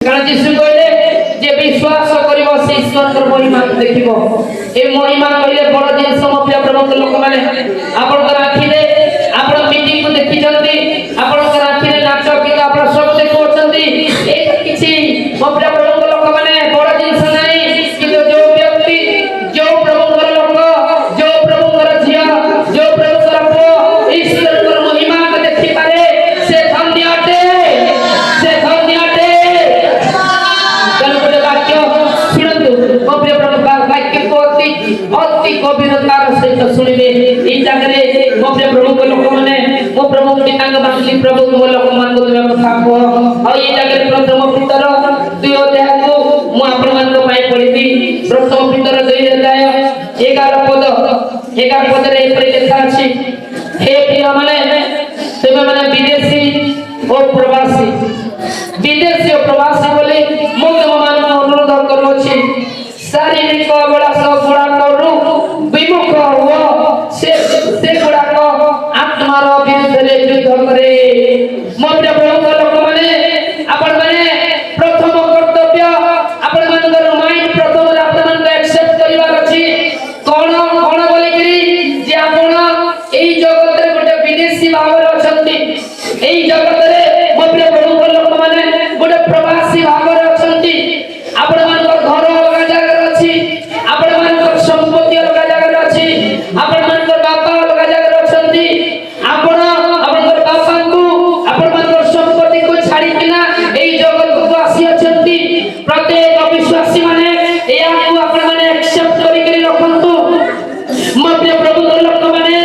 कारण यीशु कहले जे विश्वास करिवो से ईश्वर महिमा देखिबो। ए महिमा कहले बड़ जिंस मो प्रिय प्रभु लोक माने आपण कर आखि रे आपण मीटिंग को देखि जंती आपण कर आखि रे नाच गीत आपण सब देखो छंती ए किछि मो प्रिय प्रभु लोक माने बड़ जिंस नाही किंतु जो व्यक्ति जो प्रभु कर लोक जो प्रभु कर झिया जो प्रभु कर पुओ ईश्वर कर महिमा को देखि पारे से धन्य अटे से धन्य अटे। अति गभीरतार सहित शुणिबे ई जगह मो प्रभु को लोक माने मो प्रभु पितांग बांधली प्रभु को लोक मान को तुम कथा को आ ई जगह प्रथम पितर 2 अध्याय को मु आपण मान को पाई पढिबी। प्रथम पितर 2 अध्याय 11 पद रे परि लिखा अछि हे प्रिय माने तुम माने विदेशी और प्रवासी बोली मो तुम मान अनुरोध करू अछि शारीरिक अभिलाष गुणाकरू विमुख हो से गुणाक आत्मार विरुद्ध युद्ध करे। मो प्रिय प्रभु लोक माने आपण माने प्रथम कर्तव्य आपण मानकर माइंड प्रथम आपण मान एक्सेप्ट करिवार अछि कोन कोन बोली करी जे आपण एई जगत रे गोटे विदेशी भाव रे अछंती एई जगत रे मो प्रिय प्रभु लोक माने गोटे प्रवासी भाव रे अछंती आपण मानकर घर अलग जगह अछि आपण मानकर संपत्ति अलग जगह अछि आपण मानकर बापा अलग जगह अछंती आपण आपनकर बापा को आपण मानकर संपत्ति को छाडी किना एई जगत को आसी अछंती। प्रत्येक अविश्वासी माने एया को आपण माने एक्सेप्ट करि करि रखंतु। मो प्रिय प्रभु लोक माने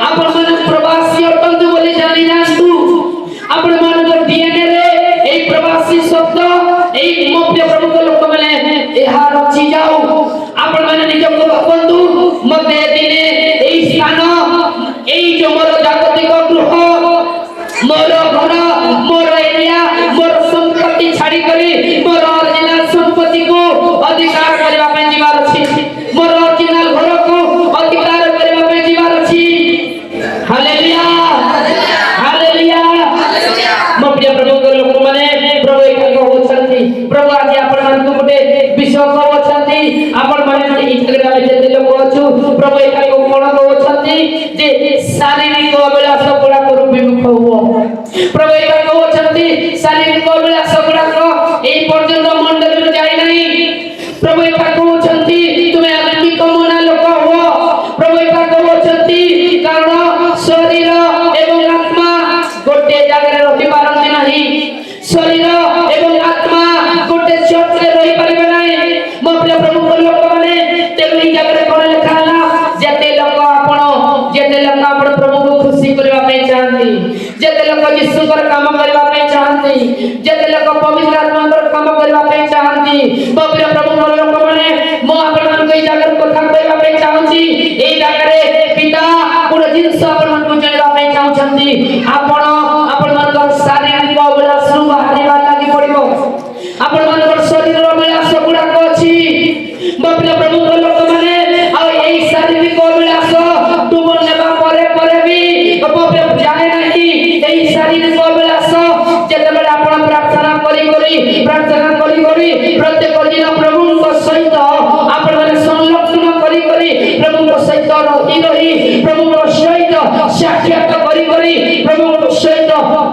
आपण माने प्रवासी अटंतु बोली जानि जांतु आपण मानकर डीएनए रे एई प्रवासी शब्द एई मो प्रिय प्रभु लोक माने एहा रची जाऊ आपण माने निज को बंधु मते दिने एई स्थान एई जो मोर जागतिक गृह मोर घर मोर एरिया मोर संपत्ति छाडी करी मोर ओरिजिनल संपत्ति को अधिकार करबा पे जीवार अछि मोर ओरिजिनल घर को अधिकार करबा पे जीवार अछि। हालेलुया हालेलुया मो प्रिय प्रभु लोक माने प्रभु एक कहउछंती प्रभु आज आपण मान को गोटे विषय कहउछंती आपण माने ई जगह में जे लोक अछु प्रभु एक कोन कहउछंती जे शारीरिक अभिलाष गुणा करू विमुख हो। प्रभु एक कहउछंती शारीरिक अभिलाष गुणा को एई पर्यंत मंडल में जाई नाही। प्रभु एक कहउछंती तुमे आत्मिक मना लोक हो। प्रभु एक कहउछंती कारण शरीर एवं आत्मा गोटे जगह रहि पारंती नाही शरीर एवं आत्मा गोटे चोट रे रहि परिबे नाही। मो प्रिय प्रभु लोक माने तेली जगह कोन लिखा हला जते लोक आपण प्रभु को खुशी करबा पे चाहंती जते लोक यीशु कर काम करबा पे चाहंती जते लोक पवित्र आत्मा कर काम करबा पे चाहंती। मो प्रिय प्रभु लोक माने मो आपण मान कोई जगह कथा कहबा पे चाहंती एई जगह रे पिता पूरा जिंस आपण मान को जणबा पे चाहंती आपण मान कर शारीरिक अभिलाष रु बाहरिबा लागि पड़िबो आपण मान कर शरीर अभिलाष गुणा को अछि। मो प्रिय प्रभु लोक माने आ एई शारीरिक अभिलाष तुम नेबा परे भी मो प्रिय जाने नाही एई शारीरिक अभिलाष जते बेला आपण प्रार्थना करी प्रत्येक दिन प्रभु को सहित आपण माने संलग्न करी प्रभु को सहित रही प्रभु को सहित साक्षात करी प्रभु को सहित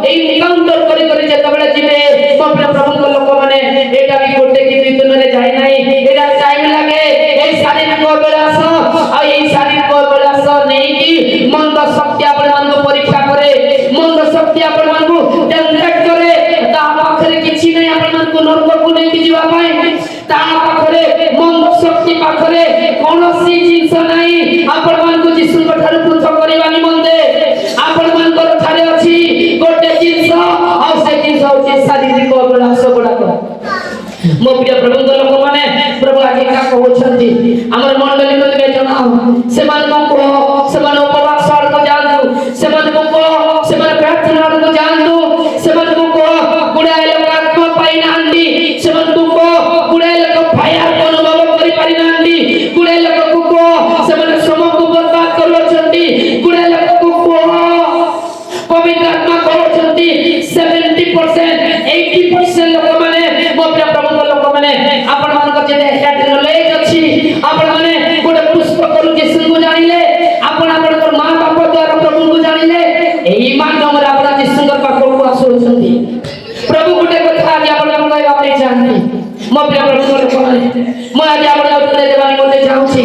एई निरंतर करी जते बेला जिवे मो प्रिय प्रभु लोक माने एटा भी गोटे कि दुई दिन रे जाई नाही एटा टाइम लागे एई शारीरिक अभिलाष आ एई शारीरिक अभिलाष नै कि मंद शक्ति आपण मान को परीक्षा करे मंद शक्ति आपण मान को टेम्पलेट करे ता पाखरे किछि नै आपण मान को नरक को नै कि जीवा पाए ता पाखरे मंद शक्ति पाखरे कोनोसी जिंस नै आपण मान को यीशु को ठार पृथक करबा निमंते आपण मान को ठारे अछि गोटे जिंस आ से जिंस होछि शारीरिक अभिलाष गुडा को। मो प्रिय प्रभु लोक माने प्रभु आगे का कहउछंती हमर मंडली को बे जनाओ से मान उपवास को जानू से मान प्रार्थना को जानू से मान को गुडाए लोक आत्मा पाई नांदी से मान को गुडाए लोक फायर को अनुभव करि पारि नांदी गुडाए लोक को से मान श्रम को बर्बाद करछंती गुडाए लोक को पवित्र आत्मा कहउछंती 70% 80% लोक माने मो ପାଇଁ ଚାହାନ୍ତି ମୋ ପ୍ରିୟ ପ୍ରଭୁଙ୍କ ଲୋକମାନେ ମୁଁ ଆଜି ଆପଣଙ୍କ ଉତ୍ତର ଦେବା ନିମନ୍ତେ ଚାହୁଁଛି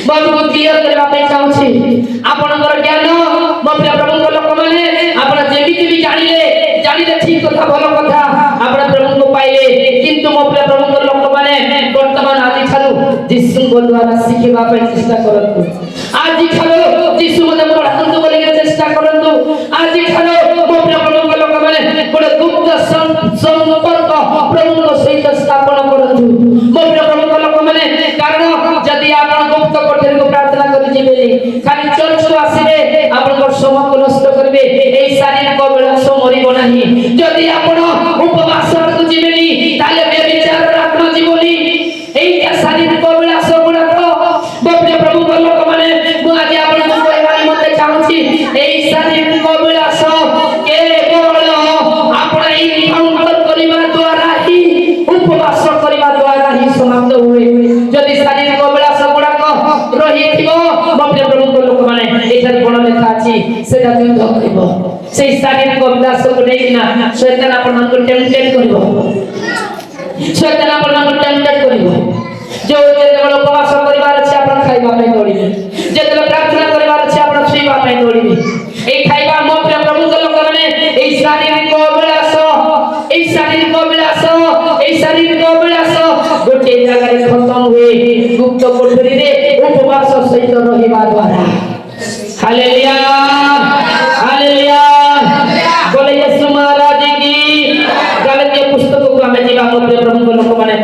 ବହୁତକୁ କ୍ଲିୟର କରିବା ପାଇଁ ଚାହୁଁଛି ଆପଣଙ୍କର ଜ୍ଞାନ ମୋ ପ୍ରିୟ ପ୍ରଭୁଙ୍କ ଲୋକମାନେ ଆପଣ ଯେମିତି ବି ଜାଣିଲେ ଠିକ କଥା ଭଲ କଥା ଆପଣ ପ୍ରଭୁଙ୍କୁ ପାଇଲେ କିନ୍ତୁ ମୋ ପ୍ରିୟ ପ୍ରଭୁଙ୍କ ଲୋକମାନେ ବର୍ତ୍ତମାନ ଆଜିଠାରୁ ଯୀଶୁଙ୍କ ଦ୍ୱାରା ଶିଖିବା ପାଇଁ ଚେଷ୍ଟା କରନ୍ତୁ ଆଜିଠାରୁ ଯୀଶୁ ମୋତେ ପଢ଼ାନ୍ତୁ ବୋଲି ଚେଷ୍ଟା କରନ୍ତୁ ଆଜିଠାରୁ ମୋ ପ୍ରିୟ ପ୍ରଭୁଙ୍କ ଲୋକମାନେ ଗୋଟେ ଗୁପ୍ତ ସମ୍ପର୍କ ପ୍ରଭୁଙ୍କ ସହିତ ସ୍ଥାପନ କରନ୍ତୁ ମୋ ପ୍ରିୟ ପ୍ରଭୁଙ୍କ ଲୋକମାନେ କାରଣ ଯଦି ଆପଣ ଗୁପ୍ତ କୋଠରୀକୁ ପ୍ରାର୍ଥନା କରି ଯିବେ ଖାଲି ଚର୍ଚ୍ଚକୁ ଆସିବେ ଆପଣଙ୍କର ସମୟକୁ ନଷ୍ଟ କରିବେ এই ଶାରୀରିକ ଅଭିଳାଷ ମରିବ ନାହିଁ ଯଦି ଆପଣ ଉପବାସକୁ ଯିବେନି ତାହେଲେ ବ୍ୟଭିଚାରର ଆତ୍ମା ଯିବନି এইটা ଶାରୀରିକ ଅଭିଳାଷ ଗୁଡ଼ାକ ମୋ ପ୍ରିୟ ପ୍ରଭୁଙ୍କ ଲୋକମାନେ ମୁଁ ଆଜି ଆପଣଙ୍କୁ କହିବା ନିମନ୍ତେ ଚାହୁଁଛି এই ଶାରୀରିକ ଅଭିଳାଷ କେବଳ ଆପଣ ଏନକାଉଣ୍ଟର କରିବା ଦ୍ୱାରା ହିଁ ଉପବାସ କରିବା ଦ୍ୱାରା ହିଁ ସମାପ୍ତ ହୁଏ ଯଦି ଶାରୀରିକ ଅଭିଳାଷ ଗୁଡ଼ାକ ରହିଥିବ ମୋ ପ୍ରିୟ ପ୍ରଭୁଙ୍କ ଲୋକମାନେ ଏଠାରେ କ'ଣ ଲେଖା ଅଛି ସେଟା ଯୁଦ୍ଧ କରିବ সেই ଶାରୀରିକ ଅଭିଳାଷକୁ ନେଇକିନା ଶୈତାନ ଆପଣମାନଙ୍କୁ ଟେମ୍ପଟେଡ୍ କରିବ ଶୈତାନ ଆପଣମାନଙ୍କୁ ଟେମ୍ପଟେଡ୍ କରିବ ଯୋଉ ଯେତେବେଳେ ଉପବାସ କରିବାର ଅଛି ଆପଣ ଖାଇବା ପାଇଁ ଦୌଡ଼ିବେ ଯେତେବେଳେ ପ୍ରାର୍ଥନା କରିବାର ଅଛି ଆପଣ ଶୋଇବା ପାଇଁ ଦୌଡ଼ିବେ এই ଖାଇବା ମୋ ପ୍ରିୟ ପ୍ରଭୁଙ୍କ ଲୋକମାନେ এই ଶାରୀରିକ ଅଭିଳାଷ ଗୋଟିଏ ଜାଗାରେ ଖତମ ହୁଏ ଗୁପ୍ତ କୋଠରୀରେ ଉପବାସ ସହିତ ରହିବା ଦ୍ୱାରା ହାଲେଲୁୟା ହାଲେଲୁୟା बोले यीशु महाराज की गलातिया पुस्तक को हमें जीवा ମୋ ପ୍ରିୟ ପ୍ରଭୁଙ୍କ ଲୋକମାନେ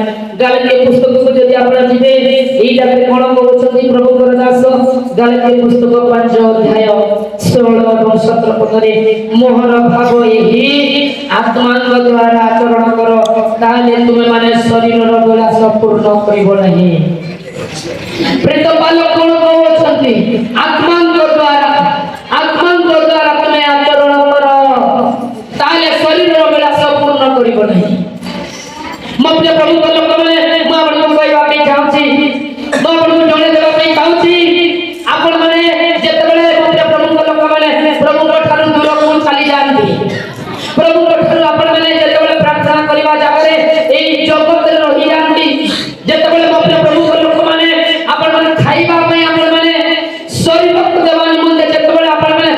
गलातिया पुस्तक को ଯଦି ଆପଣ ଯିବେ ଏଇ ଜାଗାରେ କ'ଣ କହୁଛନ୍ତି ପ୍ରଭୁଙ୍କର ଦାସ गलातिया पुस्तକ 5 ଅଧ୍ୟାୟ 16 ଏବଂ 17 ପଦରେ ମୋହର ଭାବ ଏହି ଆତ୍ମାଙ୍କ ଦ୍ୱାରା ଆଚରଣ କର ତାହେଲେ ତୁମେମାନେ ଶରୀରର ଅଭିଳାଷ ପୂର୍ଣ୍ଣ କରିବ ନାହିଁ ପ୍ରେତ ବାଲକ କ'ଣ କହୁଛନ୍ତି ଆତ୍ମାଙ୍କ ଦ୍ୱାରା ତୁମେ ଆଚରଣ କର ତାହେଲେ ଶରୀରର ଅଭିଳାଷ ପୂର୍ଣ୍ଣ କରିବ ନାହିଁ ମୋ ପ୍ରିୟ ପ୍ରଭୁଙ୍କ ଲୋକମାନେ ମୁଁ ଆପଣଙ୍କୁ କହିବା ପାଇଁ ଚାହୁଁଛି ମୁଁ ଆପଣଙ୍କୁ ଜଣେଇ ଦେବା ପାଇଁ ଚାହୁଁଛି ଆପଣମାନେ ଯେତେବେଳେ ମୋ ପ୍ରିୟ ପ୍ରଭୁଙ୍କ ଲୋକମାନେ ପ୍ରଭୁଙ୍କ ଠାରୁ ଦୂରକୁ ଚାଲି ଯାଆନ୍ତି ପ୍ରଭୁଙ୍କ ଠାରୁ ଆପଣମାନେ ଯେତେବେଳେ ପ୍ରାର୍ଥନା କରିବା ଜାଗାରେ ଏଇ ଜଗତରେ ରହିଯାଆନ୍ତି ଯେତେବେଳେ ମୋ ପ୍ରିୟ ପ୍ରଭୁଙ୍କ ଲୋକମାନେ ଆପଣମାନେ ଖାଇବା ପାଇଁ ଆପଣମାନେ ଶରୀରକୁ ଦେବା ନିମନ୍ତେ ଯେତେବେଳେ ଆପଣମାନେ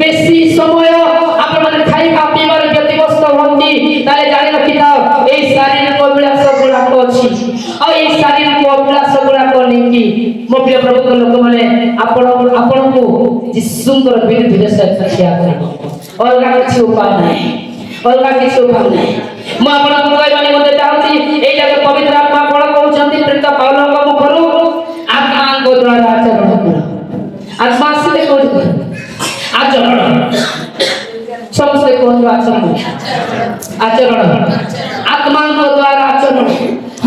ବେଶୀ ସମୟ ଆପଣମାନେ ଖାଇବା ପିଇବାରେ ବ୍ୟତିବ୍ୟସ୍ତ ହୁଅନ୍ତି ତାହେଲେ ଜାଣି ରଖିଥାଅ এই ଶାରୀରିକ ଅଭିଳାଷ ଗୁଡ଼ାକ ଅଛି ଆଉ এই ଶାରୀରିକ ଅଭିଳାଷ ଗୁଡ଼ାକ ନେଇକି ମୋ ପ୍ରିୟ ପ୍ରଭୁଙ୍କ ଲୋକମାନେ ଆପଣଙ୍କୁ ଯୀଶୁଙ୍କର ବିରୁଦ୍ଧରେ ଠିଆ କରିବ ଅଲଗା କିଛି ଉପାୟ ନାହିଁ ମୁଁ ଆପଣଙ୍କୁ କହିବା ନିମନ୍ତେ ଚାହୁଁଛି ଏଇ ଜାଗାରେ ପବିତ୍ର ଆତ୍ମା କ'ଣ କହୁଛନ୍ତି ପ୍ରେତ ପାଉଲଙ୍କ ମୁଖରୁ ଆତ୍ମାଙ୍କ ଦ୍ୱାରା ଆଚରଣ କର ଆତ୍ମା ଆସିଲେ କୋଉଠି ଆଚରଣ ସମସ୍ତେ କୁହନ୍ତୁ ଆଚରଣ ଆତ୍ମାଙ୍କ ଦ୍ୱାରା ଆଚରଣ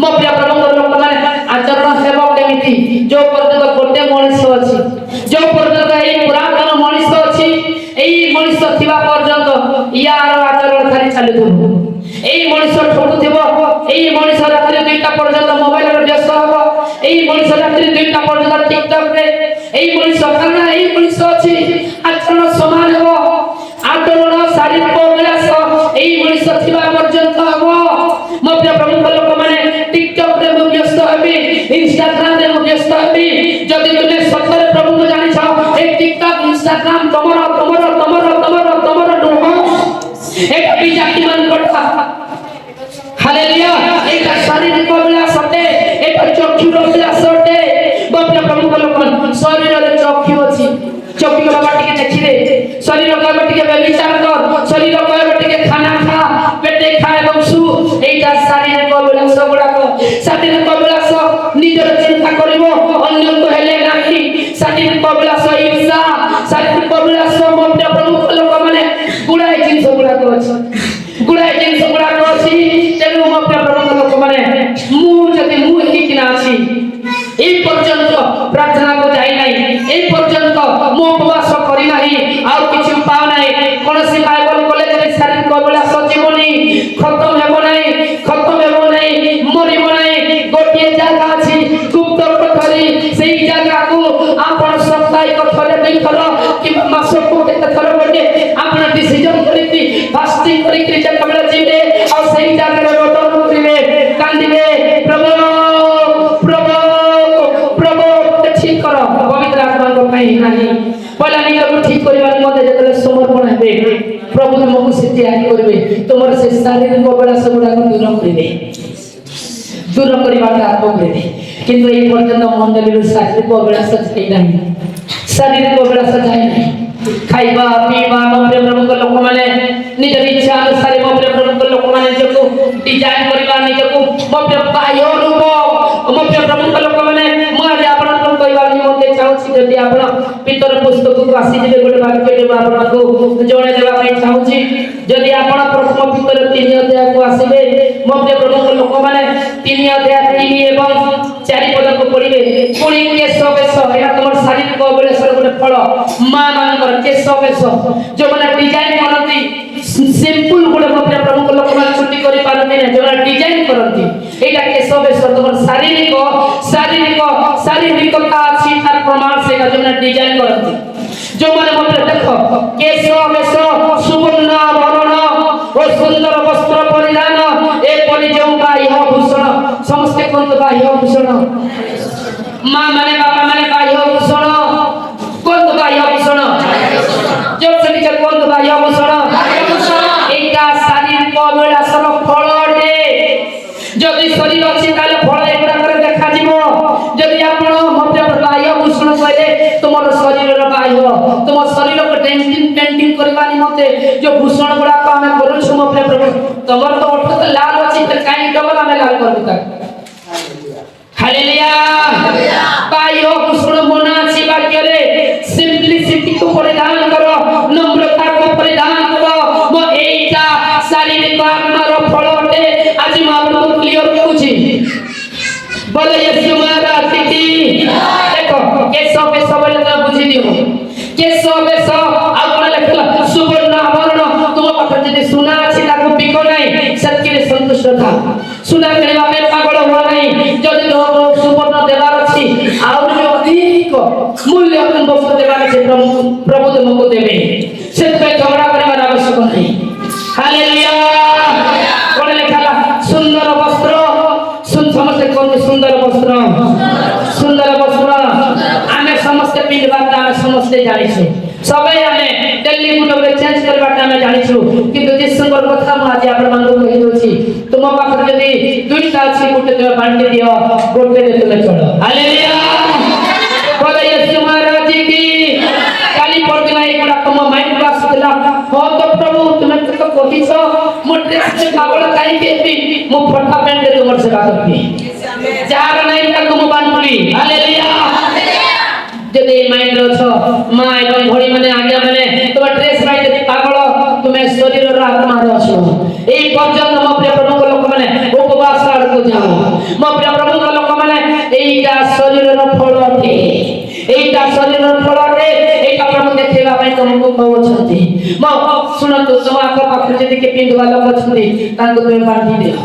ମୋ ପ୍ରିୟ ପ୍ରଭୁଙ୍କ ଲୋକମାନେ ଆଚରଣ ହେବ କେମିତି ଯୋଉ ପର୍ଯ୍ୟନ୍ତ ଗୋଟେ ମଣିଷ ଅଛି ଯୋଉ ପର୍ଯ୍ୟନ୍ତ ଏଇ ପୁରାତନ ମଣିଷ ଅଛି ଏଇ ମଣିଷ ଥିବା ପର୍ଯ୍ୟନ୍ତ ୟାର ଆଚରଣ ଖାଲି ଚାଲୁଥିବ ଏଇ ମଣିଷ ଠକୁଥିବ ଏଇ ମଣିଷ ରାତ୍ରି 2ଟା ପର୍ଯ୍ୟନ୍ତ ମୋବାଇଲରେ ବ୍ୟସ୍ତ ହେବ ଏଇ ମଣିଷ ରାତ୍ରି 2ଟା ପର୍ଯ୍ୟନ୍ତ ଟିକଟକରେ ଏଇ ମଣିଷ କାରଣ ଏଇ ମଣିଷ ଅଛି ଆଚରଣ ସମାନ ହେବ ଆଚରଣ ଶାରୀରିକ ଅଭିଳାଷ ଏଇ ମଣିଷ ଥିବା ପର୍ଯ୍ୟନ୍ତ ହେବ ମୋ ପ୍ରିୟ ପ୍ରଭୁଙ୍କ ଲୋକମାନେ ଟିକଟକରେ ମୁଁ ବ୍ୟସ୍ତ ହେବି ଇନଷ୍ଟାଗ୍ରାମରେ ମୁଁ ବ୍ୟସ୍ତ ହେବି ଯଦି ତୁମେ ସତରେ ପ୍ରଭୁଙ୍କୁ ଜାଣିଛ এই টিকটক ইনস্টাগ্রাম তোমার নୁହଁ এটা বিজাতিমান কথা হালেলুয়া এটা শারীরিক অভিলাষ অটে এটা চক্ষুর অভিলাষ অটে বাপরা প্রভুଙ୍କ ଲୋକମାନେ ଶରୀରରେ ଚକ୍ଷୁ ଅଛି ଚକ୍ଷୁ ବାବା ଟିକେ ଦେଖିବେ ଶରୀର କହିବ ଟିକେ ବ୍ୟଭିଚାର କର ଶରୀର କହିବ ଟିକେ ଖାନା ଖା ପେଟେ ଖା ଏବଂ ଶୁ এইটা ଶାରୀରିକ ଅଭିଳାଷ ଗୁଡ଼ାକ ଶାରୀରିକ ଅଭିଳାଷ ନିଜର ଚିନ୍ତା କରିବ ଅନ୍ୟକୁ ହେଲେ ନାହିଁ ଶାରୀରିକ ଅଭିଳାଷ ଇର୍ଷା ଶାରୀରିକ ଅଭିଳାଷ ମୋ ପ୍ରିୟ ପ୍ରଭୁଙ୍କ ଲୋକମାନେ ଗୁଡ଼ାଏ ଜିନିଷ ଗୁଡ଼ାକ ଅଛି ତେଣୁ ମୋ ପ୍ରିୟ ପ୍ରଭୁଙ୍କ ଲୋକମାନେ ମୁଁ ହେଇକିନା ଅଛି এই পর্যন্ত প্রার্থনাକୁ যাই নাই এই পর্যন্ত ମୁଁ ଉପବାସ କରି ନାହିଁ ଆଉ କିଛି ଉପାୟ ନାହିଁ କୌଣସି ବାଇବଲ କଲେଜରେ ଶାରୀରିକ ଅଭିଳାଷ ଜୀବନି ଖତମ ହେବ ନାହିଁ ମରିବ ନାହିଁ ଗୋଟିଏ ଜାଗା ଅଛି ଗୁପ୍ତ କୋଠରୀ ସେଇ ଜାଗାକୁ ଆପଣ ସପ୍ତାହିକ ଥରେ 2 ଥର କିମ୍ବା ମାସକୁ କେତେ ଥର ଗୋଟେ ଆପଣ ଡିସିଜନ କରିକି ଫାଷ୍ଟିଂ କରିକି ଯେତେବେଳେ ଯିବେ ଆଉ ସେଇ ଜାଗାରେ नहीं पहला निजको ठीक करबा मते जतले समर्पण हेबे प्रभु तुमको से तैयारी करबे तुमर से शारीरिक अभिलाष गुडा को दूर करिवे दूर करबा आरंभ करिवे किंतु ए पर्यंत मंडली रो शारीरिक अभिलाष जाय नहीं शारीरिक अभिलाष जाय नहीं खाइबा पीबा मप्रिय प्रभु को लोक माने निज इच्छा अनुसार मप्रिय प्रभु को लोक माने जको डिजाइन करबा निजको मप्रिय बाह्य रूप मप्रिय प्रभु को लोक माने म आज आपण को कहबा निमंते चाहूची जदि आपण पितर पुस्तक को आसी जेबे गोटे वाक्य देबा आपण को जणे देबा पई चाहूची जदि आपण प्रथम पितर 3 अध्याय को आसीबे मप्रिय प्रभु को लोक माने 3 अध्याय 3 एवं 4 पद को पढिबे पुणी केश बेश एटा तमर शारीरिक अभिलाषर गोटे फल मां मानकर केश बेश जो माने डिजाइन करती सिंपल गोटे मप्रिय प्रभु को लोक माने छुट्टी करि पारती ना जो माने डिजाइन करती एटा केश बेश तमर शारीरिकता अछि तार प्रमाण से जो माने डिजाइन करती जो माने मप्रिय देखो केश बेश सुवर्ण आभरण और सुंदर वस्त्र परिधान ए परि जो बाह्य भूषण समस्त कोन बाह्य भूषण मां माने बाबा माने बाह्य भूषण कोन बाह्य भूषण जो सभी कोन बाह्य भूषण एका शारीरिक अभिलाषर फल अटे जदि शरीर अछि ताले फल एगुडा करे देखा जिवो जदि आपण मध्य बाह्य भूषण कहले तुमर शरीर रो बाह्य तुम शरीर को पेंटिंग करबा निमते जो भूषण गुडा को हमें करू छम प्रभु तमर तो ओठ तो लाल अछि त काई डबल हमें लाल करबू त हालेलुया बाह्य भूषण मना अछि वाक्य रे सिंपलिसिटी को परिधान करो नम्रता को परिधान करो मो एटा शारीरिक आत्मा रो फल अटे आज म आपको क्लियर कहूची बोले यीशु महाराज की देखो केशव बेश बोले तो बुझी दियो केशव बेश आपण लेखला सुवर्ण आभरण तुम पाखर जदी सुना अछि ताको बिको नाही सत्य रे संतुष्ट था सुना करबा में पागल हुआ नहीं जदी सुवर्ण देवार अछि और जो अधिक मूल्य वस्तु देवार अछि प्रभु तुमको देबे से पे झगड़ा करबार आवश्यक नहीं हालेलुया कोन लेखला सुंदर वस्त्र समस्त कोन सुंदर वस्त्र आमे समस्त पिंडबाटा आमे समस्त जानिछु सबे आमे दिल्ली गुडबे चेंज करबाटा आमे जानिछु किंतु जिसंगर कथा म आज आपण मानू कहि दोछि तुम पाखर जदी दुईटा अछि गुटे तुम बांटी दियो गोटे दे तुम चलो हालेलुया बोले यीशु महाराज की काली परदिना एगुडा तुम माइंड को आसला हो तो प्रभु तुम तो कहिछो मो ड्रेस से पागल काई केबी मो फटा पेंट दे तुमर सेवा करबी जार नहीं तक मो बांटली हालेलुया जदि माइंड रछो मां एवं भोड़ी माने आज्ञा माने तुम ड्रेस भाई जदि पागल तुमे शरीर रो आत्मा रो छो एई पर्यंत मो प्रिय प्रभु को लोक माने उपवास को जाओ मो प्रिय प्रभु को लोक माने एईटा शरीर रो फल अटे एईटा शरीर रो फल अटे एईटा प्रभु देखैबा पई तुमको कहउछंती मो सुनतो तुम आको पाखर जदि के पिंडवा लोक छथि तांको तुमे बांटी दियो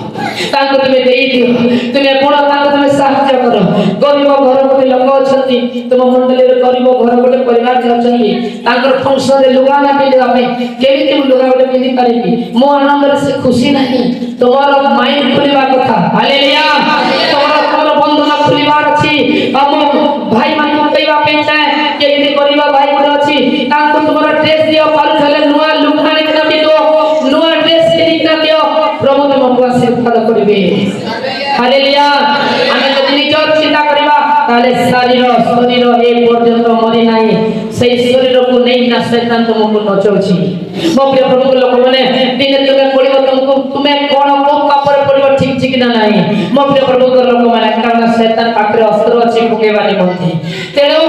तांको तुमे देई दियो तुमे बड़ तांको तुमे सहायता करो गरीब घर गोटे लोक छथि तुम मंडली रे गरीब घर गोटे परिवार छथि तांकर फंक्शन रे लुगा ना पिंडवा पई केबी तुम लुगा गोटे पिंडी पारिबी मो आनंद रे से खुशी नहीं तुम्हारा माइंड खुलिबा कथा हालेलुया तुम्हारा बंधन खुलिबार अछि हम भाई मान कहबा पे चाहे केबी करिबा भाई गुड अछि तांको तुम्हारा ड्रेस दियो पालु छले नुआ लुगा ने दियो नुआ ड्रेस दियो दियो प्रभु तुमको आशीर्वाद करबे हालेलुया आमे जदि निजर चिंता करबा ताले शरीर ए पर्यंत मरि नाही सेई शरीर को नै ना शैतान तुमको नचौछि मो प्रिय प्रभु को लोक माने दिने तुमे पडिबो तुमको तुमे कोन को कपर पडिबो ठीक ठीक ना नाही मो प्रिय प्रभु को लोक माने कारण शैतान पाखरे अस्त्र अछि पकेबा निमंते तेणु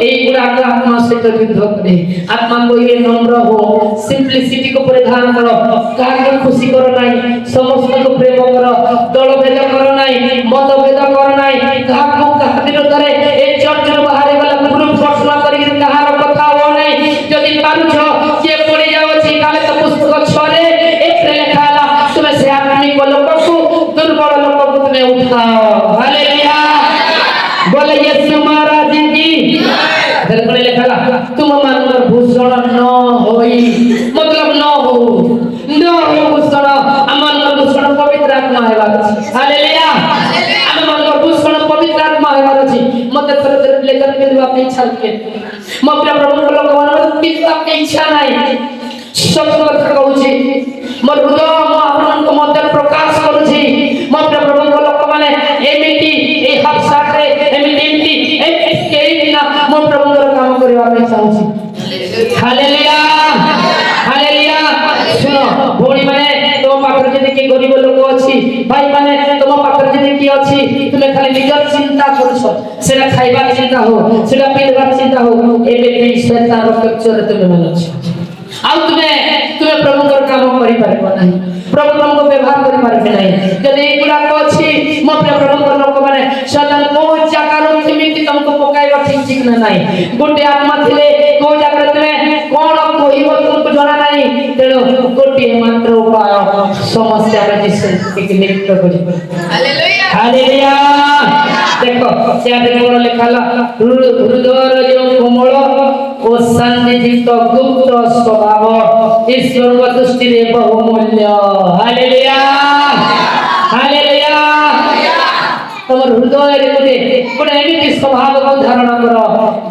एई गुडा आत्मा से युद्ध करे आत्मा को ये नम्र हो सिंपलिसिटी को परिधान करो काहे खुशी करो नाही समस्त को प्रेम करो दल भेद करो नाही मत भेद करो नाही काहा काहा विरोध रे ए चर्च बाहर वाला ग्रुप घोषणा करी कहार कथा हो नाही जदि पारुछ के पड़ी जाओ छी काले तो पुस्तक छरे एक लेखाला तुमे से आदमी को लोक को दुर्बल लोक को तुमे उठाओ हालेलुया बोले यीशु महाराज की फिर पड़े लेखाला तुम मानकर भूषण न होई मतलब न हो भूषण अमन भूषण पवित्र आत्मा है बात हालेलुया अमन भूषण पवित्र पवित्र आत्मा हेबार अछि मते थोड़े थोड़े ब्लेजर पिंधवा पे इच्छा के मो प्रिय प्रभु को लोक मान पिंधवा पे इच्छा नाही सब कथा कहूची मोर हृदय मो आपन को मते प्रकाश करूची मो प्रिय प्रभु को लोक माने एमिति ए हफ्सा रे एमिति एमिति ना मो प्रभु को काम करबा पे चाहूची हालेलुया हालेलुया सुनो भोणी माने तुम पाखर जदि के गरीब लोक अछि भाई माने तुम पाखर जदि की अछि तुमे खाली निजर चिंता करूछ सेना खाइबा चिंता हो सेना पीबा चिंता हो एबे भी शैतान रो कचर तुमे मन अछि आउ तुमे प्रभु को काम करि परबो नाही प्रभु तुमको व्यवहार करि परबे नाही जदि एगुडा अछि मो प्रभु को लोक माने शैतान को जाकारो समिति तुमको पकाइबा ठीक ना नाही गोटे आत्मा थिले को जाकर तुमे कोन कहिबो तुमको जणा नाही तेणु गोटे मात्र उपाय समस्या रे जिसे के लिप्त करि हालेलुया हालेलुया देखो त्यारे कोन लिखाला हृदयर जो कोमल ओ शांतियुक्त गुप्त स्वभाव ईश्वर को दृष्टि रे बहुमूल्य हालेलुया हालेलुया तमर हृदय रे गोटे एमिति स्वभाव को धारण कर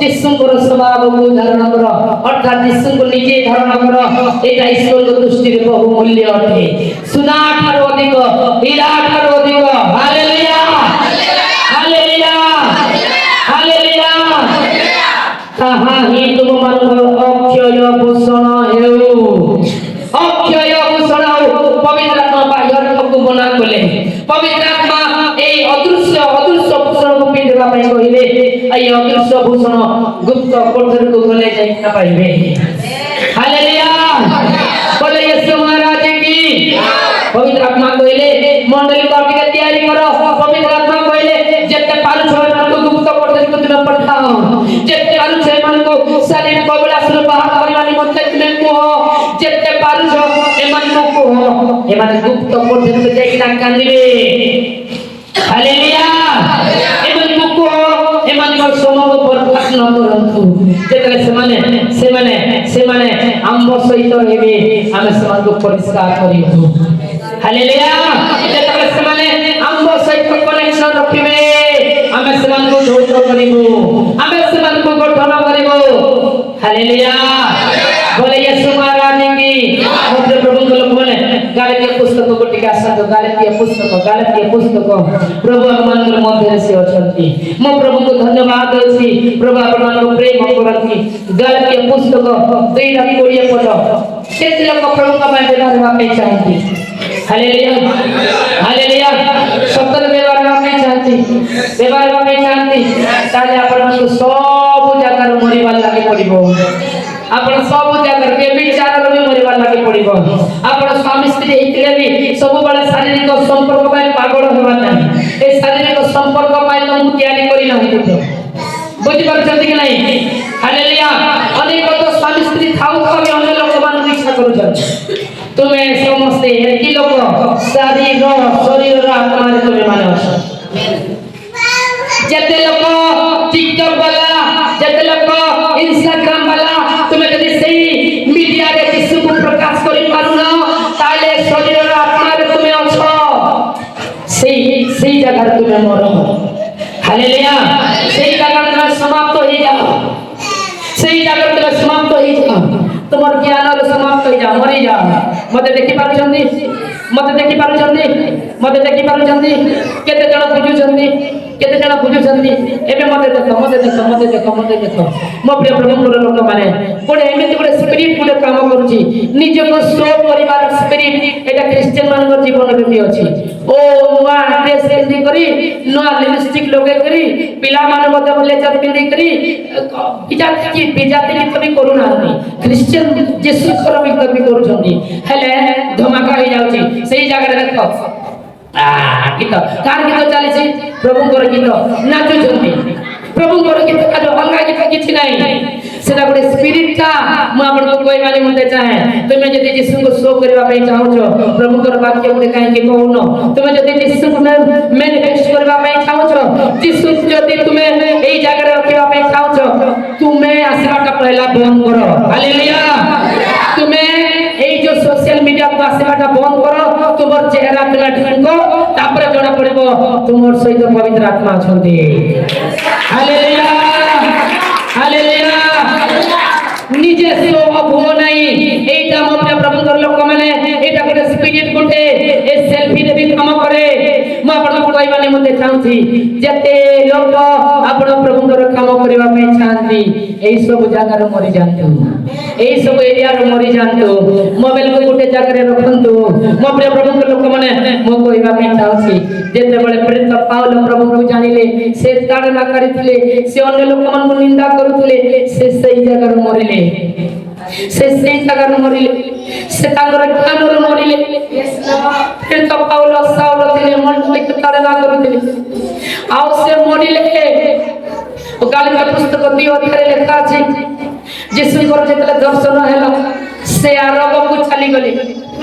यीशुଙ୍କର स्वभाव को धारण कर अर्थात यीशु को निजे धारण कर एटा ईश्वर को दृष्टि रे बहुमूल्य अटे सुना ठारो अधिक हीरा ठारो अधिक हालेलुया हालेलुया हालेलुया कहा ही तुम मन अक्षय भूषण हेउ अक्षय भूषण पवित्र आत्मा बाहर को बना कोले पवित्र आत्मा ए अदृश्य भूषण को पिंधवा पई कहिबे ए अदृश्य भूषण गुप्त कोठर को गले जाई ना पाइबे हालेलुया बोले यीशु महाराज की पवित्र आत्मा कहले मंडली को आपके तैयारी करो पवित्र आत्मा कहले जते पारू छय मन को गुप्त कोठर को तुम पठाओ जते पारू छय मन को शरीर को बड़ा सुन बाहर करवा निमंत्रण तुम को जते पारू छ एमन को एमन गुप्त कोठर को जाई ना कांदिबे हालेलुया एमन को एमन को समूह पर प्रश्न करंतु जेतले सेमाने आंब सहित हेबे आमे समान को परिष्कार करिबो हालेलुया जेतले सेमाने आंब सहित कनेक्शन रखिबे आमे समान को धौत करिबो आमे समान को गठन करिबो हालेलुया बोले यीशु महाराज की अपने प्रभु को लोक माने गालातिया पुस्तक को टिका संग गालातिया पुस्तक प्रभु मन मध्य से अछंती मो प्रभु को धन्यवाद अछि प्रभु आपन को प्रेम करती गालातिया पुस्तक 2:20 पद से लोक प्रभु का मैं व्यवहार में चाहती हालेलुया हालेलुया सत्य व्यवहार में चाहती व्यवहार में चाहती ताले आपन को सब जगह मरिबा लागि पड़िबो आपण सब जगह के विचार रे मरिबा लागि पड़िबो आपण स्वामी स्त्री हेतिले भी सब बळे शारीरिक संपर्क पाए पागल होबा नाही ए शारीरिक संपर्क पाए तुम तैयारी करी नाही तो बुझि परछथि कि नाही हालेलुया अनेक तो स्वामी स्त्री थाउ थाउ अन्य लोक मान इच्छा करू छ तुमे समस्ते एकी लोक शरीर आत्मा रे तुमे माने छ जते लोक टिकटॉक वाला जते लोक इंस्टाग्राम वाला तुमे यदि सही मीडिया रे यीशु को प्रकाश करि पारुना ताले शरीर आत्मा रे तुमे अछो सही जगह तुमे मरो हालेलुया सही जगह तुमे समाप्त हो जाओ सही जगह तुमे समाप्त हो जाओ तुमर ज्ञान रे समाप्त हो जाओ मरि जाओ मते देखि पारुछंती केते जण बुझुछंती एबे मते देखो मो प्रिय प्रभु लोक माने कोडे एमिति कोडे स्पिरिट कोडे काम करूची निज को शो परिवार स्पिरिट एटा क्रिश्चियन मान को जीवन रे भी अछि ओ नुआ ड्रेस पिंदी करी नुआ लिपस्टिक लगे करी पिला मान मते लेचर पिंदी करी बिजाती कभी करू नाही क्रिश्चियन यीशु कर भी कभी करूछंती हेले धमाका हो जाउची सही जगह रे देखो गीत कार गीत चली छी प्रभु कर गीत नाचुछंती प्रभु कर गीत का अलगा गीत किछि नाही सेटा गोटे स्पिरिट का म आपन को कोई माने मते चाहे तुमे जदि यीशु को शो करबा पई चाहो छ प्रभु कर वाक्य गुटे काहे के कहउनो तुमे जदि यीशु को मैनिफेस्ट करबा पई चाहो छ यीशु जदि तुमे एई जगह रखबा पई चाहो छ तुमे आसीबाटा पहला बंद करो हालेलुया तुमे एई जो सोशल मीडिया को आसीबाटा बंद करो तुमर चेहरा तुमे ढंको तापर जणा पड़िबो तुमर सहित पवित्र आत्मा अछंती हालेलुया हालेलुया निजे स्वभाव हो नहीं एटा हम अपने प्रभु कर लोक माने एटा गोटे स्पिरिट गोटे ए सेल्फी रे भी काम करे म आपण को कहबा नै मते चाहूची जते लोक आपण प्रभु कर काम करबा पे चाहती एई सब जगह रे मरि जानतु एई सब एरिया रे मरि जानतु मोबाइल को गोटे जगह रे रखंतु म अपने प्रभु कर लोक माने म कहबा पे चाहूची जेते बेले प्रेरित पाउल प्रभु को जानिले से ताड़ना करथिले से अन्य लोक मन को निंदा करूथिले से सही जगह रे मरिले से सही जगह रे मरिले से तांगर ज्ञान रे मरिले प्रेरित पाउल साउल थिले मंडली को ताड़ना करूथिले आ से मरिले गालिया पुस्तक 2 अध्याय लिखा अछि यीशु को जेतले दर्शन हेला से अरब को चली गली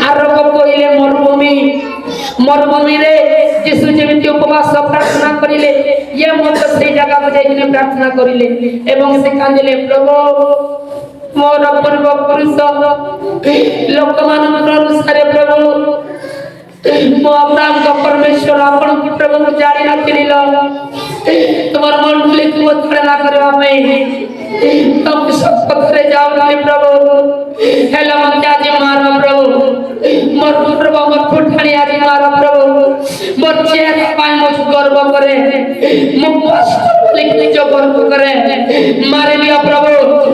अरब कोइले मरुभूमि रे यीशु जेमिति उपवास प्रार्थना करिले ये मत से जगह को जाइने प्रार्थना करिले एवं से कांदिले प्रभु मोर पूर्व पुरुष लोकमान अनुसार प्रभु मो अब्राहम का परमेश्वर आपण की प्रभु को जानि ना करिलो तुम्हार मंडली को ताड़ना करबा में तुम सब पत्थरे जाओ नहीं प्रभु हेला मत आज मारो प्रभु मोर प्रभु मोर फुटाणी आज मारो प्रभु मोर चेहरा पाए मुझ गर्व करे मो कष्ट लिखनी जो गर्व करे मारे दिया प्रभु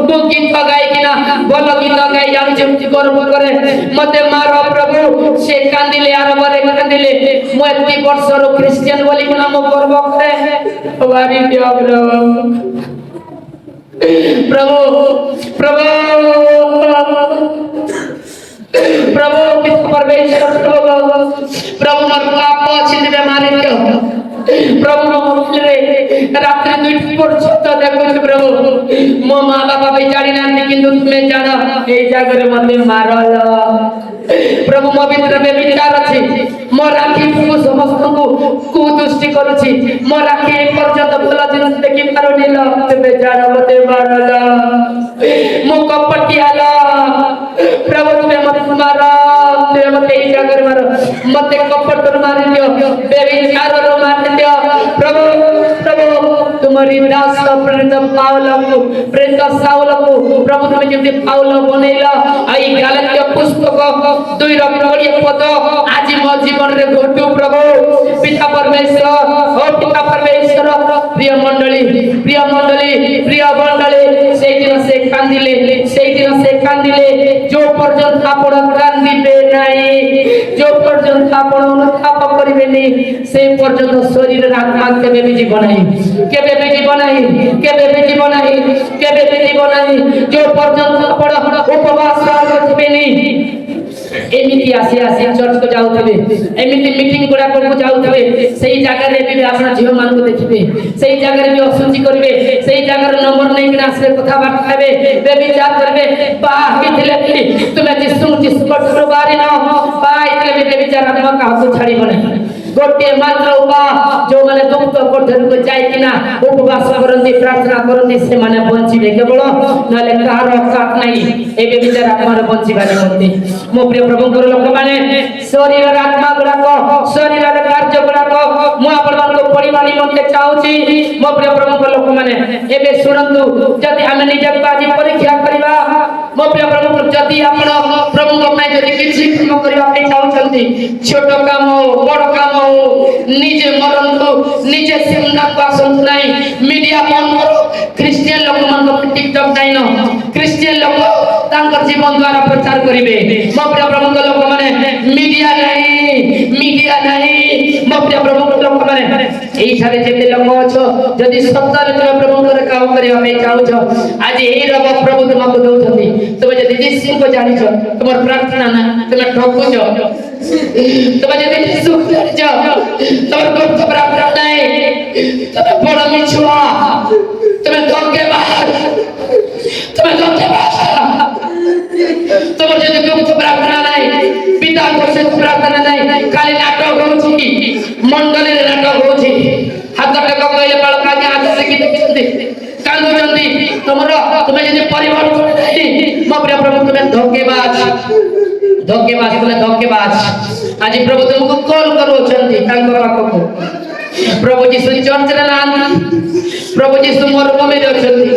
तू गीत गाई किना भल गीत गाई जान जेमति गर्व करे मते मारो प्रभु से कांदिले आर बारे कांदिले मो एती वर्षरो क्रिश्चियन बोली किना मो गर्व करे वारी दिया प्रभु प्रभु प्रभु पिता परमेश्वर प्रभु मर पाप छिन बेमारी दियो प्रभु रे रात्रि 2 पर्यंत देखो प्रभु मो मां बाबा भी जानि ना किंतु तुमे जानो ए जागरे मते मारल प्रभु मो भीतर में विचार अछि मो राखी प्रभु समस्त को कुदृष्टि करूछि मो राखी पर्यंत भला जिनिस देखि पारोनिल तुमे जानो मते मारल मो कपटियाला प्रभु तुमे मते मार तुमे मते ए जागरे मार मते कपट मारि दियो बेविचार रो मार दियो प्रभु प्रभु तुम्हारी दास प्रेरित पाउल को प्रेरित साउल को प्रभु तुमे जेते पाउल बनेला आई गलात्य पुस्तक 2:20 पद आज मो जीवन रे घटू प्रभु पिता परमेश्वर ओ पिता परमेश्वर प्रिय मंडली प्रिय मंडली सेई दिन से कांदिले जो पर्यंत आपण कांदिबे नाही जो पर्यंत आपण अनुताप करिबे नहीं से पर्यंत शरीर रे आत्मा केबे भी जीवन नहीं केबे भी जीवन नहीं केबे भी जीवन नहीं केबे भी जीवन नहीं जो पर्यंत आपण उपवास करबे नहीं एमिति आसी चर्च को जाउथबे एमिति मीटिंग गुडा को जाउथबे सेही जगह रे भी आपण जीव मान को देखिबे सेही जगह रे भी असुचि करबे सेही जगह रे नंबर नहीं बिना से कथा बात हेबे बेविचार करबे बाहि थिले तुमे जिसु को बारी न बाहि थिले बेविचार आत्मा का को छाड़ीबो नहीं गोटे मात्र उपा जो माने दुख कोठर को जाय किना उपवास करंती प्रार्थना करंती से माने बंचिबे केवल नाले कार औकात नहीं एबे विचार आत्मा रे बंचिबा निमंते मो प्रिय प्रभु कर लोक माने शरीर रे आत्मा गुडा को शरीर रे कार्य गुडा को मो आपण मान को परिमाण निमंते चाहूची मो प्रिय प्रभु कर लोक माने एबे सुनंतु जदि हम निजे बाजी परीक्षा करबा मो प्रिय प्रभु जदि आपण प्रभु को माय जदि किछि काम करबा पे चाहउचंती छोट काम बड़ काम निजे मरंतु निजे सिंदा पासन नहीं मीडिया बंद करो क्रिश्चियन लोक मन को टिकटॉक जाइनो क्रिश्चियन लोक तांकर जीवन द्वारा प्रचार करिवे मो प्रिय प्रभु के लोक माने मीडिया नहीं मो प्रिय प्रभु के लोक माने एई थारे जेते लोक अछो जदि सत्तर तुम प्रभु कर काम करिया पे चाहू आज एई रब प्रभु तुमको दउथि तुम जदि यीशु को जानिछो तुमर प्रार्थना ना तुम ठकुछो तुम जदि यीशु को जानिछो तुम को प्रार्थना नहीं तुम बड़ मिछुआ तुम धोखेबाज तुम जदि को प्रार्थना नहीं पिता को से प्रार्थना नहीं खाली नाटक होची मंडली रे नाटक होची हाथ टक कहले बालका के हाथ से गीत चंदी कांदो चंदी तुम जदि परिवर्तन नहीं मो प्रिय प्रभु तुम धोखेबाज धोखेबाज बोले धोखेबाज आज प्रभु तुमको कॉल करो चंदी तांको पाखको प्रभु जीसु चर्च रे नान प्रभु जीसु मोर भूमि रे चंदी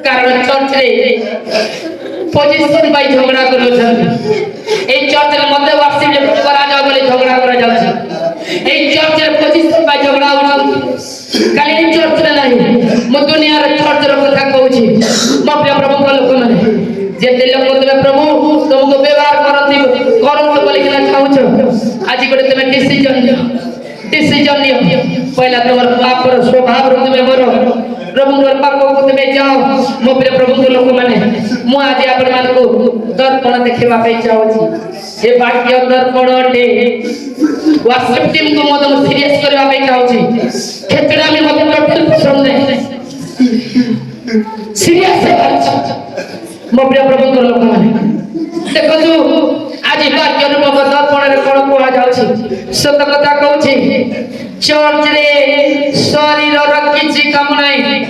कारण चर्च रे पोजीशन बाय झगड़ा करो चंदी ए चर्च रे मते वर्शिप जे करा जाओ बोले झगड़ा करा जाउछि ए चर्च रे पोजीशन बाय झगड़ा होउछि काली ए चर्च रे नाही मो दुनिया रे चर्च रो कथा कहउछि मो प्रिय प्रभु को लोक माने जेते लोक तुमे प्रभु तुमको व्यवहार करंत बोली कि चाहूछ आज गोटे तुमे डिसीजन लियो पहला तुमर पाप रो स्वभाव रो तुमे मरो प्रभु को पाप को तुमे जाओ मो प्रिय प्रभु को लोक माने मु आज आपण मान को दर्पण देखिबा पे चाहूछी ए वाक्य दर्पण अटे वर्शिप टीम को मदम सीरियस करबा पे चाहूछी खेचड़ा में मते टोटल पसंद नहीं सीरियस है मो प्रिय प्रभु को लोक माने देखो जो आज वाक्य रूप दर्पण रे कोन कोआ जाउछि सत कथा कहउछि चर्च रे शरीर रो किछि काम नाही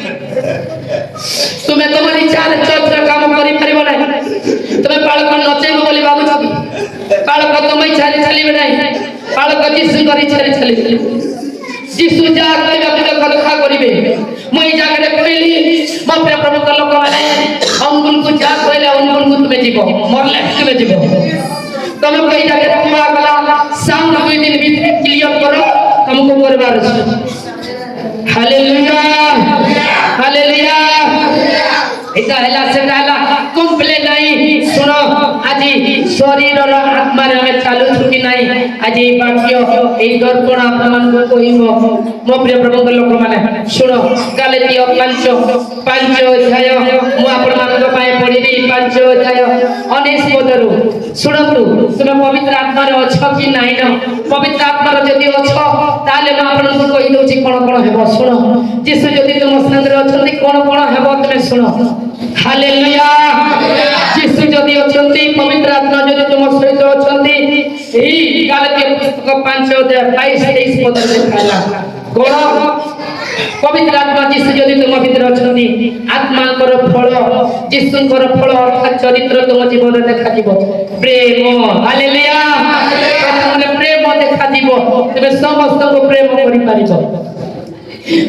तुमे तमरी चाल चर्च रे काम करि परिबो नाही तुमे बालक नचेबो बोली बाबू बालक तमै छाली छालीबे नाही बालक जिसु करि छाली छाली जिसु जा कहबा के कथा करिवे मई जागरे कहली मो प्रिय प्रभु को लोक माने अंगुल को जा कहले अंगुल को तुमे जीवो मरले तुमे जीवो तुम कई जागरे कुआ गला साउंड 2 दिन भीतर क्लियर करो तुमको करबार छै हालेलुया हालेलुया एटा हला सेटा हला कंप्लेन नहीं सुनो आज शरीर और आत्मा रे हमें चालू छुटी नहीं आज ये वाक्य ए दर्पण आप मन को कहिबो मो प्रिय प्रभु के लोक माने सुनो गलातिया 5 अध्याय मु आपण मान को पाए पढिबी 5 अध्याय 19 पदरु सुनतु तुम पवित्र आत्मा रे अछ कि नाही न पवित्र आत्मा रे जदी अछ ताले म आपण को कहि दउची कोन कोन हेबो सुनो जिसु जदी तुम संग रे अछंती कोन कोन हेबो तुमे सुनो हालेलुया जिसु जदी अछंती पवित्र आत्मा जदी तुम सहित अछंती एही गलातिया पुस्तक 5 अध्याय 22 23 पद लिखाला कोन पवित्र आत्मा जिसु जदी तुम भीतर अछंती आत्मा कर फल जिसु कर फल अर्थात चरित्र तुम जीवन रे देखा जीवो प्रेम हालेलुया तुमने प्रेम देखा जीवो तबे समस्त को प्रेम करि पारिबो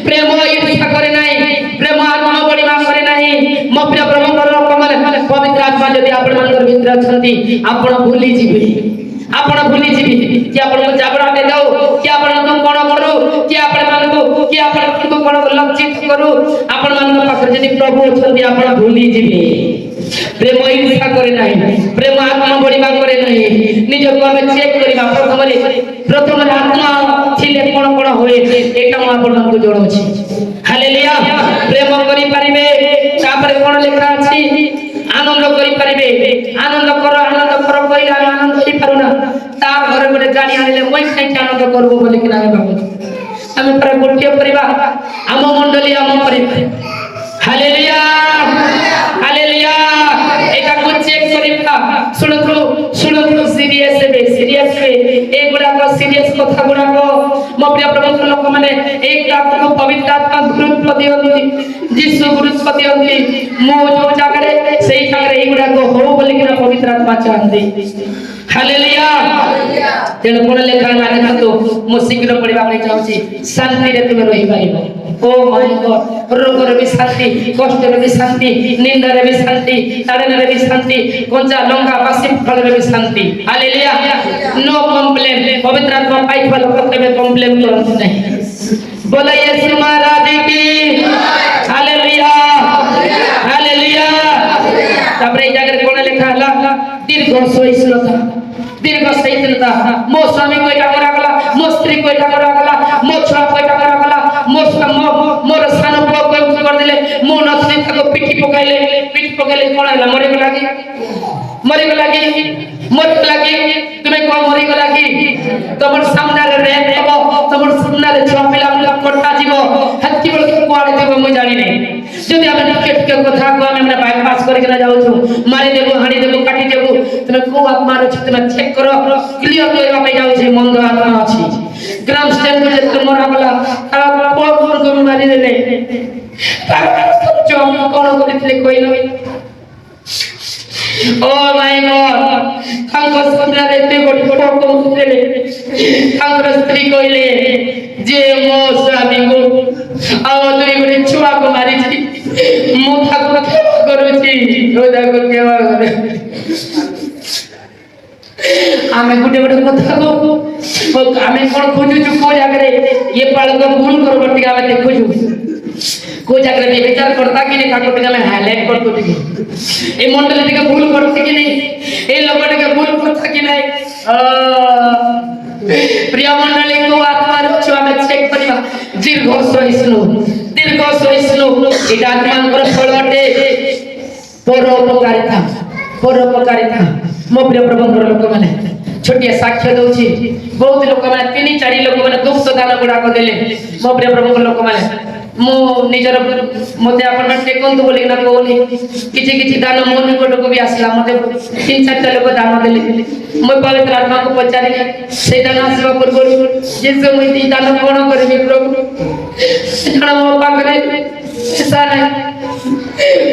प्रेम ईर्ष्या करे नाही प्रेम आत्मा बड़ीमा करे नाही मो प्रिय प्रभु को लोक माने पवित्र आत्मा जदी आपण मानकर भीतर अछंती आपण भूली जीबे आपण भूली जीबी कि आपण को जाबड़ा दे दो कि आपण को कोन करू कि आपण मान को कोन लक्षित करू आपण मान पाखर जदी प्रभु अछंती आपण भूली जीबे प्रेम ईर्ष्या करे नाही प्रेम आत्मा बड़ीमा करे नाही निज को हमें चेक करबा प्रथम आत्मा थिले कोन कोन होए एटा हम आपण को जोड़ोछि हालेलुया प्रेम करि परिबे तापर कोन लिखा अछि आनंद करि परिबे आनंद करो कहिला आनंद करि पारुना तार घर गोटे गाड़ी आनिले মই खाइ आनंद करबो बोली कि ना बाबू हमें पर गोटे परिवार हम मंडली हम परिवार हालेलुया हालेलुया एटा को चेक करिबा सुनतु सीरियस ए गुडा को सीरियस कथा गुडा को मो प्रिय प्रभु लोक माने एक को पवित्र आत्मा गुरुत्व दियंती जिसु गुरुत्व दियंती मो जो जागरे सेही जागरे ए गुडा को हो बोली कि पवित्र आत्मा चाहंती हालेलुया तेन कोन लेखा माने तो मो शीघ्र पढिबा नै चाहूची शांति रे तुमे रहि पाइबो ओ माय गॉड रोग रे भी शांति कष्ट रे भी शांति निंदा रे भी शांति ताड़न रे भी शांति कोंचा लंका बासी फल रे भी शांति हालेलुया नो कंप्लेन पवित्र आत्मा पाई फल करते में कंप्लेन करत नहीं बोला यीशु महाराज की हालेलुया हालेलुया तबरे जागर कोन लेखा हला दीर्घ सहिष्णुता मो स्वामी को एटा करा गला मो स्त्री को एटा करा गला मो छुआ को एटा करा गला मोर सान पुआ को कर दिले मो नथनी को पिठी पकाइले कोन हला मरे को लागी तुमे को मरे को लागी तमर सामने रे रेप हेबो तमर सामने रे छुआ पिला मुला कटा जीवो हत्ती बोल के कोआडे देबो मु जानि नै जदि हम टिकट के कथा को हम बाईपास करके ना जाउ छु मारी देबो हाडी देबो काटी देबो तुमे को आत्मा रे तुमे चेक करो क्लियर करबा पे जाउ छै मंद आत्मा अछि ग्राम स्टैंड में जत मोरा वाला आ पोर को मारी देले जो हम कोन करितले कोइलो ओ माय गॉड तांको सुंदर एते गोटी फोटो मुझेले तांकर स्त्री कहले जे मो स्वामी को आ दुई गोटी छुआ को मारी छी मु ठाकुर करू छी ओ जाको केवा करे आमे गुटे गुटे कथा को आमे कोन खोजु छु को जागरे ये पाल को भूल कर बटी आमे देखु छु को जागरे भी विचार करता कि नहीं ठाकुर टिका में हाईलाइट करतो टिके ए मंडल टिके भूल करते कि नहीं ए लोग टिके भूल करता कि नहीं प्रिय मंडली को आत्मा छु आमे चेक करिबा दीर्घ सहिष्णु एटा आत्मांकर फल अटे परोपकारिता मो प्रिय प्रभुंकर लोक माने छोटिया साक्ष्य दउछि बहुत लोक माने 3-4 लोक माने गुप्त दान गुडा को देले मो प्रिय प्रभुंकर लोक माने मो निजर मते आपण टेकंतु बोली ना कोनी किछि दान मो निकट को भी आसला मते 3-4 लोक दान देले मो पवित्र आत्मा को पचारि से दान आसवा पूर्व जेसो मई दान कोन करबी प्रभु जणा मो पाखरे ऐसा नहीं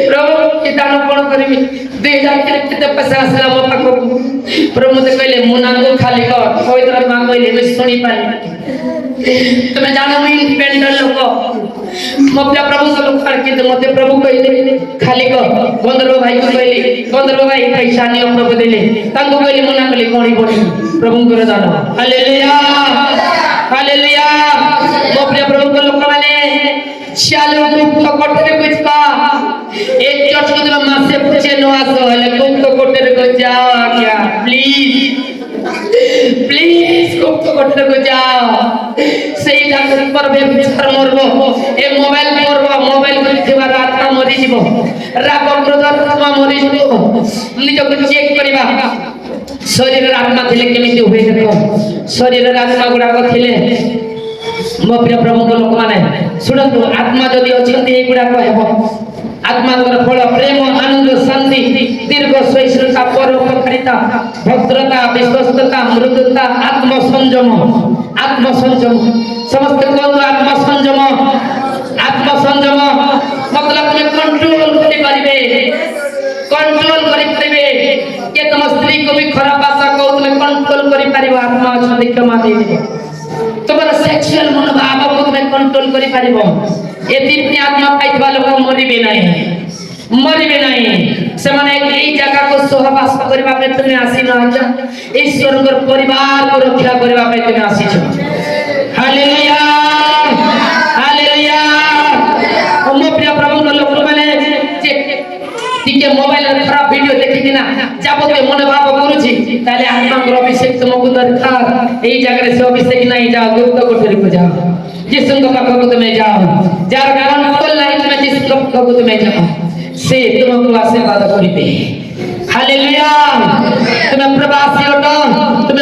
प्रभु ये दान कोन करबी 2000 केते पैसा आसला मो पाखो प्रभु मते कहले मुना को खाली कर पवित्र आत्मा कहले मैं सुनी पाली तुम्हें जानो मैं इंडिपेंडेंट लोक मते प्रभु से लोक के मते प्रभु कहले खाली कर गंधर्व भाई को कहले गंधर्व भाई पैसा नियो प्रभु देले तांको कहले मुना कहले कोणी बोली प्रभु कर दान हालेलुया मो प्रिय प्रभु को लोक माने चालो गुप्त कोठरे कुछका एक चर्च को तुम मासे पूछे नो आसो हले गुप्त कोठरे को जाओ क्या प्लीज गुप्त कोठरे को जाओ सेई ठाकुर पर विचार मरबो ए मोबाइल को दिवार आत्मा मरि जीवो राग क्रोध आत्मा मरि जीवो निज को चेक करिबा शरीर आत्मा थिले केमिति होय देखो शरीर आत्मा गुडा को थिले मो प्रिय प्रभु को लोक माने सुनतु आत्मा जदी अछंती ए गुडा को हेबो आत्मांकर फल प्रेम आनंद शांति दीर्घ सहिष्णुता परोपकारिता भद्रता विश्वस्तता मृदुता आत्मसंयम समस्त को आत्मसंयम मतलब तुम कंट्रोल करि परिबे के तुम स्त्री को भी खराब भाषा को तुम कंट्रोल करि परिबो आत्मा अछंती क्षमा दे दे तुम्हारा सेक्सुअल मनोभाव को तुम कंट्रोल करि परिबो ए दिव्य आत्मा पाइतबा लोक मरिबे नहीं से माने एई जगह को सहवास करबा पे तुम आसी न आजा ईश्वर को परिवार को रक्षा करबा पे तुम आसी छ हालेलुया ओ मो प्रिय प्रभु को लोक माने जे टिके मोबाइल खराब वीडियो देखि दिना जाबते मनोभाव करूछि ताले आत्मा को अभिषेक तुमको दरकार एई जगह से अभिषेक नहीं जाओ गुप्त कोठरी को जाओ जिसको पाखो को तुम जाओ जार कारण बोल नहीं तुम जिसको पाखो को तुम जाओ से तुमको आशीर्वाद करिबे हालेलुया तुम प्रवासी अटो तुम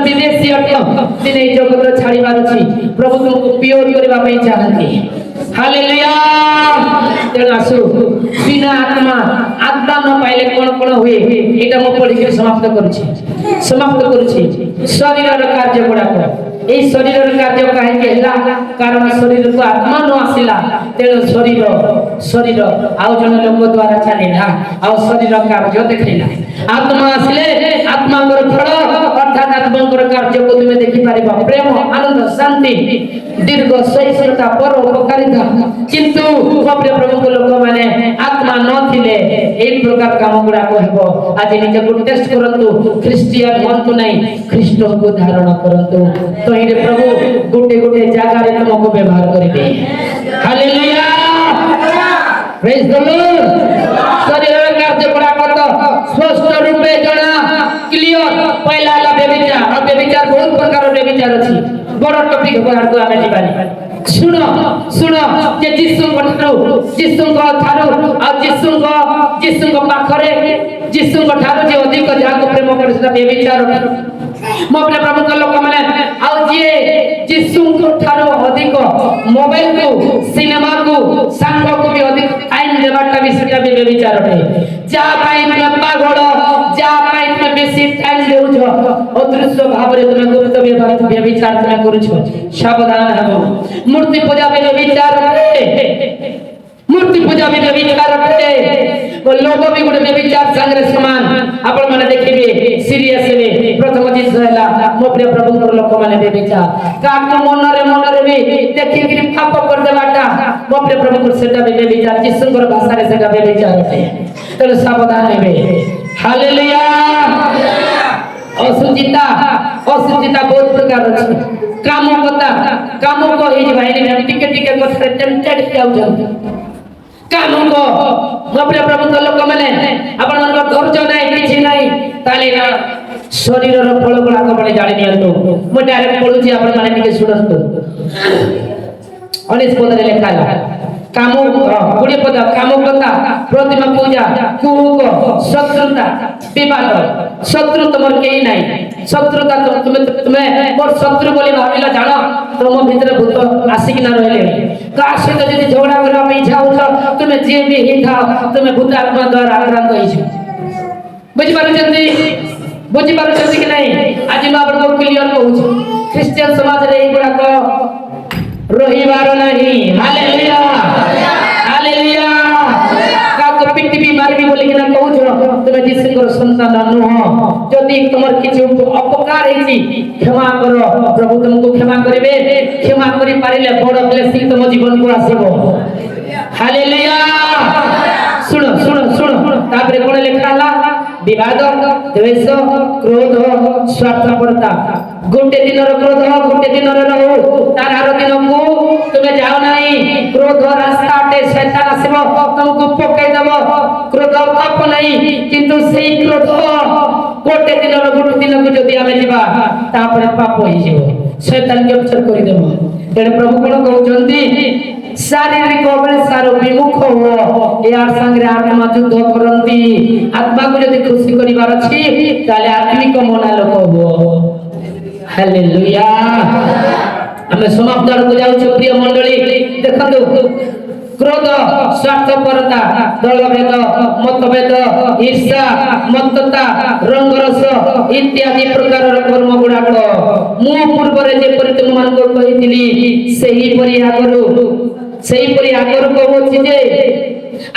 विदेशी अटो दिने जगत छाड़ी बारछि प्रभु तुमको प्योर करबा पे चाहନ୍ତି हालेलुया तेना आसु बिना आत्मा न पाइले कोन हुए एटा मो पढि के समाप्त करूछि शरीर कार्य गुडा ए शरीर कार्य काहे केला कारण शरीर को आत्मा न आसिला तेणु शरीर आउ जन लोक द्वारा चलेला आउ शरीर कार्य देखिला आत्मा आसिले आत्मांगर फल अर्थात आत्मांगर कार्य को तुम देखि पारिबा प्रेम आनंद शांति दीर्घ सहिष्णुता परोपकारिता किंतु प्रिय प्रभु को लोक माने आत्मा न थिले एई प्रकार काम गुडा कहबो आज निजे को टेस्ट करंतु क्रिश्चियन बनतु नहीं ख्रीष्ट को धारण करंतु तो हे प्रभु गोटे जगह रे तुमको व्यवहार करिबे हालेलुया प्रेज द लॉर्ड शरीर कार्य गुडा करत स्पष्ट रूपे जणा क्लियर पहला ला व्यभिचार बहुत प्रकार व्यभिचार अछि बड़ टॉपिक बाहर को आमे दिबानी सुनो जे जिसु को पाखरे जिसु को ठारो जे अधिक जाको प्रेम करे सेटा व्यभिचार मो अपने प्रभु को लोक माने आ जे जिसु को ठारो अधिक मोबाइल को सिनेमा को संग को भी अधिक टाइम देबाटा भी सेटा भी व्यभिचार है जा पाई तुम पागल जा पाई तुम बेसी टाइम देउछ अदृश्य भाव रे तुम गुप्त व्यभिचार तुम करूछ सावधान हबो मूर्ति पूजा पे व्यभिचार मूर्ति पूजा भी व्यभिचार अटे वो लोग भी गुटे व्यभिचार संगे समान आपण माने देखिबे सीरियस रे प्रथम जिस हैला मो प्रिय प्रभु कर लोक माने व्यभिचार काको मन रे भी देखि कि पाप कर देबाटा मो प्रिय प्रभु कर सेटा भी व्यभिचार जिसुकर भाषा रे सेटा व्यभिचार अटे तो सावधान हेबे हालेलुया असुचिता बहुत प्रकार अछि कामको हे भाई ने टिके टिके कथरे टेम्पटेड जाउ कामको मप्रिय प्रभु तो लोक माने आपण मन धैर्य नाही किछि नाही ताले ना शरीर रो फल गुडा को बळे जानि नियंतु मो डायरेक्ट पढुछि आपण माने टिके सुनंतु 19 पद रे लेखा काम गुड़े पद कामकता प्रतिमा पूजा कुहुक शत्रुता विवाद शत्रु तुमर केही नाही शत्रुता तुम्हें मोर शत्रु बोली भाबिला जान तुम भीतर भूत आसिक ना रहले का सहित जदि झगड़ा करबा में इच्छा होछ तुम जे भी ही था तुम भूत आत्मा द्वारा आक्रांत होइछ बुझि पारुछथि कि नहीं आज मैं आपन को क्लियर कहूछ क्रिश्चियन समाज रे एगुडा को रहिबार नहीं हालेलुया हालेलुया का को पिटी भी मारबी बोली कि ना कहूछ तुम जिसकर संतान नुह जदि तुमर किछु अपकार हेछि क्षमा करो प्रभु तुमको क्षमा करिवे क्षमा करि पारिले बड़ ब्लेसिंग तुम जीवन को आसीबो हालेलुया सुनो तापरे कोन लिखाला विवाद द्वेष क्रोध स्वार्थपरता गोटे दिन क्रोध गोटे दिन रहू तार आरो दिन को तुमे जाओ नहीं क्रोध रास्ता अटे शैतान आसीबो तुमको पकई देबो क्रोध पाप नहीं किंतु सेही क्रोध गोटे दिन को जदि आमे जिबा तापरे पाप होई जिवो शैतान कैप्चर करि देबो तेरे प्रभु कोन कहउचंती शारीरिक अभिलाषार विमुख हो यार संगे आत्मा युद्ध करंती आत्मा को यदि खुशी करिवार अछि ताले आत्मिक मना लोक हो हालेलुया हमें समाप्त को जाउ प्रिय मंडली देखंतु क्रोध स्वार्थपरता दलभेद मतभेद ईर्ष्या मत्तता रंगरस इत्यादि प्रकार कर्म गुडाक मु पूर्व रे जे परि तुम मान को कहितली सेही परि आगर कहउछि जे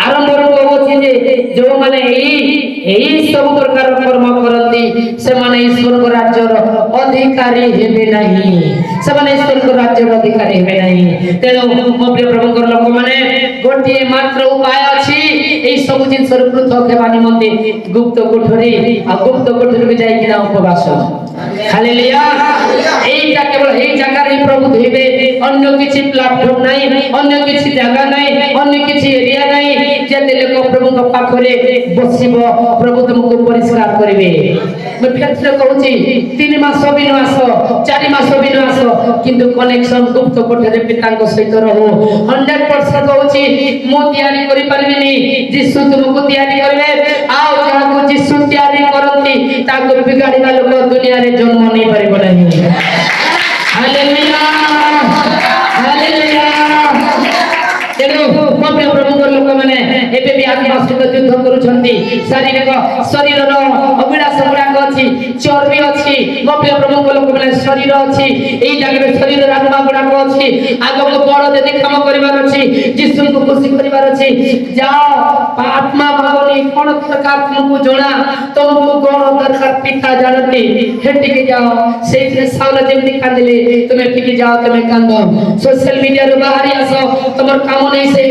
आरंभ कहउछि जे जो माने एही सब प्रकार कर्म करंती से माने ईश्वर को राज्य रो अधिकारी हेबे नहीं से माने ईश्वर को राज्य रो अधिकारी हेबे नहीं तेनो मो प्रिय प्रभु कर लोक माने गोटे मात्र उपाय अछि एही सब जिंस रो पृथक हेबा निमंते गुप्त कोठरी में जाई किना उपवास हालेलुया एईटा केवल एही जगह रे प्रभु धोइबे अन्य किछि प्लेटफॉर्म नाही अन्य किछि जगह नाही अन्य किछि एरिया नाही जेते लोक प्रभु को पाखरे बसिबो प्रभु तुमको परिष्कार करिवे मैं फिर से कहूची 3 मास विनाश 4 मास विनाश किंतु कनेक्शन गुप्त कोठरे पितांक सहित रहू 100% कहूची मो तयारी करि परबिनी जिसु तुमको तयारी करबे आओ जाको जिसु तयारी करंती ताको बिगाड़ीबा लोक दुनिया रे जन्म नहीं परिबो नहीं हालेलुया हालेलुया तेनु मप्रिय प्रभु लोक माने एबे भी आत्मा सहित युद्ध करूछंती शारीरिक शरीर रो अभिलाष गुडाक अछि चर्बी अछि मप्रिय प्रभु लोक माने शरीर अछि एई जागे शरीर रो आत्मा गुडाक अछि आगो को बड़ जदि काम करिवार अछि जिसु को खुशी करिवार अछि जाओ आत्मा भावनी कोन प्रकार तुमको जोना तुमको कोन दरकार पिता जानती हेटी के जाओ सेई सावला जेमति कांदिले तुमे टिकी जाओ तुमे कांदो सोशल मीडिया रो बाहरी आसो तमर काम नहीं से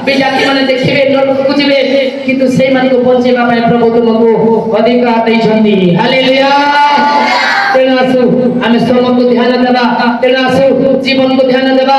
बिजाती माने देखिबे लोक बुझिबे किंतु सेई मान को पहुंचेबा पाए प्रभु तुमको अधिकार दैछंती हालेलुया तेना आसु आमे श्रम को ध्यान देबा तेना आसु जीवन को ध्यान देबा।